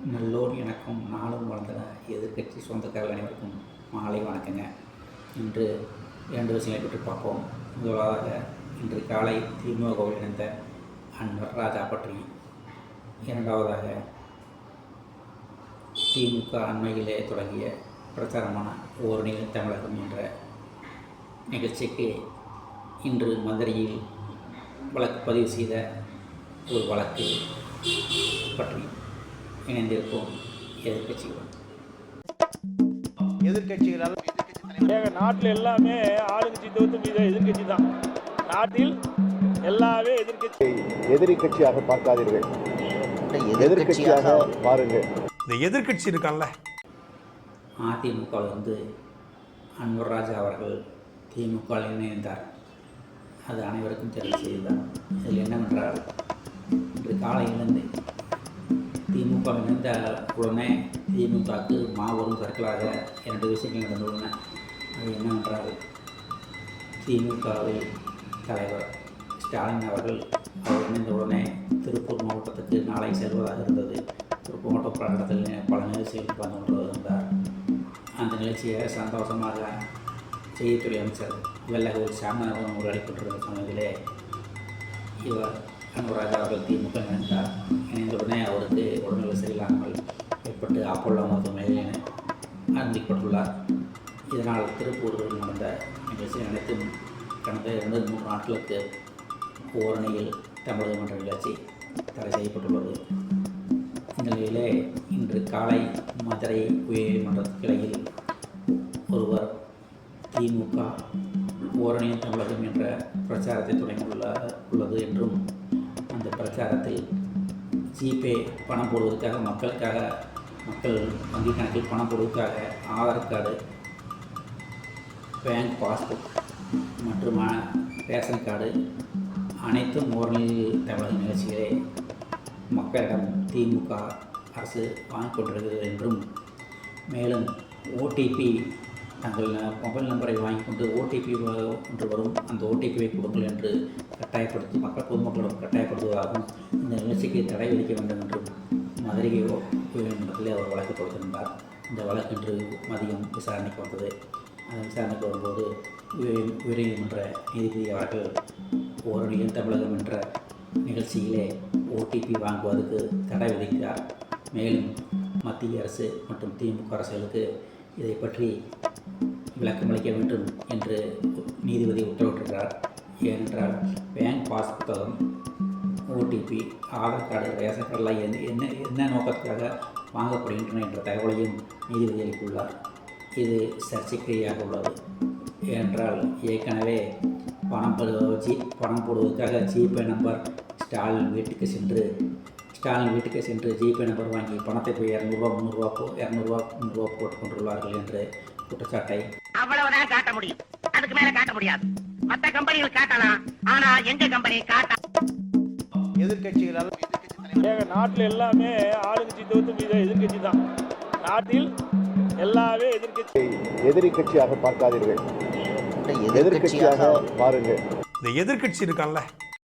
நல்லோர் எனக்கும் நாளும் வளர்ந்த எதிர்க்கட்சி சொந்தக்காரர்கள் அனைவருக்கும் மாலை வணக்கங்க. இன்று 2 விஷயங்களை பற்றி பார்ப்போம். முதலாவதாக இன்று காலை திமுகவில் இணைந்த அன்வர் ராஜா பற்றி, இரண்டாவதாக திமுக அண்மையிலே தொடங்கிய பிரச்சாரமான ஓரணியில் தமிழகம் என்ற நிகழ்ச்சிக்கு இன்று மதுரையில் வழக்கு பதிவு செய்த ஒரு வழக்கு பற்றி இணைந்திருக்கும் எதிர்கட்சிகளால் நாட்டில் எல்லாமே ஆளுங்கட்சி தோத்து எதிர்கட்சி தான். நாட்டில் எல்லாமே எதிரி கட்சியாக பார்க்காதீர்கள், எதிர்கட்சியாக பாருங்கள். இந்த எதிர்கட்சி இருக்கான்ல, அதிமுகவிலிருந்து அன்வர் ராஜா அவர்கள் திமுக இணைந்தார். அது அனைவருக்கும் தெரிந்த செய்திதான். இதில் என்னவென்றால், இன்று காலையிலிருந்து திமுக இணைந்த உடனே திமுகவுக்கு மாபெரும் சர்க்கலாக 2 விஷயங்கள் நடந்துள்ளன. அது என்னவென்றால், திமுகவில் தலைவர் ஸ்டாலின் அவர்கள் இணைந்த உடனே திருப்பூர் மாவட்டத்துக்கு நாளை செல்வதாக இருந்தது. திருப்பூர் மாவட்ட இடத்தில் பல நிகழ்ச்சிகள் கலந்து கொண்டு வந்தார். அந்த நிகழ்ச்சியை சந்தோஷமாக செய்தித்துறை அமைச்சர் வெள்ளகூர் சாமிநாதன் உரையாடி கொண்டிருந்த சமயத்திலே இவர் அன்பராஜா அவர்கள் திமுக இணைந்தார். இணைந்தவுடனே அவருக்கு உடல்நிலை சரியில்லாமல் ஏற்பட்டு அப்போலோ மருத்துவமனையில் அனுமதிக்கப்பட்டுள்ளார். இதனால் திருப்பூரில் நடந்த நிகழ்ச்சி அனைத்தும் கடந்த 2-3 நாட்களுக்கு ஓரணியில் தமிழகம் என்ற நிகழ்ச்சி தடை செய்யப்பட்டுள்ளது. இந்த நிலையிலே இன்று காலை மதுரை உயர்நீதிமன்ற கிளையில் ஒருவர் திமுக ஓரணியில் தமிழகம் என்ற பிரச்சாரத்தை தொடங்கியுள்ளது என்றும், அந்த பிரச்சாரத்தில் ஜிபே பணம் போடுவதற்காக மக்கள் வங்கி கணக்கில் பணம் போடுவதற்காக ஆதார் கார்டு, பேங்க் பாஸ்புக் மற்றும் ரேஷன் கார்டு அனைத்தும் ஓரணியில் தமிழக நிகழ்ச்சிகளே மக்களிடம் திமுக அரசு வாங்கிக் கொண்டிருக்கிறது என்றும், மேலும் ஓடிபி தங்கள் மொபைல் நம்பரை வாங்கி கொண்டு ஓடிபி ஒன்று வரும், அந்த ஓடிபியை கொடுங்கள் என்று கட்டாயப்படுத்தி பொதுமக்களிடம் கட்டாயப்படுத்துவதாகவும், இந்த நிகழ்ச்சிக்கு தடை விதிக்க வேண்டும் என்றும் மதுரை உயர்நீதிமன்றத்தில் அவர் வழக்கு தொடுத்திருந்தார். இந்த வழக்கு இன்று மதியம் விசாரணைக்கு வந்தது. அந்த விசாரணைக்கு வரும்போது உயர்நீதிமன்ற நீதிபதி அவர்கள் ஓரணியில் தமிழகம் என்ற நிகழ்ச்சியிலே ஓடிபி வாங்குவதற்கு தடை விதிக்கிறார். மேலும் மத்திய அரசு மற்றும் திமுக அரசுகளுக்கு இதை பற்றி விளக்கமளிக்க வேண்டும் என்று நீதிபதி உத்தரவிட்டிருக்கிறார். ஏனென்றால் பேங்க் பாஸ் புத்தகம், ஓடிபி, ஆதார் கார்டு, ரேஷன் கார்டெலாம் என்ன நோக்கத்துக்காக வாங்கப்படுகின்றன என்ற தகவலையும் நீதிபதி அளித்துள்ளார். இது சர்ச்சைக்குரியாக உள்ளது. ஏனென்றால் ஏற்கனவே பணம் போடுவதற்காக ஜிபே நம்பர் ஸ்டாலின் வீட்டுக்கு சென்று ஜிபே நம்பர் வாங்கி பணத்தை போய் 200 போட்டுக் கொண்டுள்ளார்கள் என்று குற்றச்சாட்டை அவ்வளவுதான் காட்ட முடியும், அதுக்கு மேல காட்ட முடியாது. மற்ற கம்பெனிகள் காட்டலாம், ஆனா எங்க கம்பெனி காட்ட. எதிர்கட்சிகளால் நாட்டில் எல்லாமே ஆளுங்கட்சி தோத்து எதிர்கட்சி தான். நாட்டில் எல்லாமே எதிரி கட்சியாக பார்க்காதீர்கள், எதிர்கட்சியாக பாருங்கள். இந்த எதிர்கட்சி இருக்கான்ல,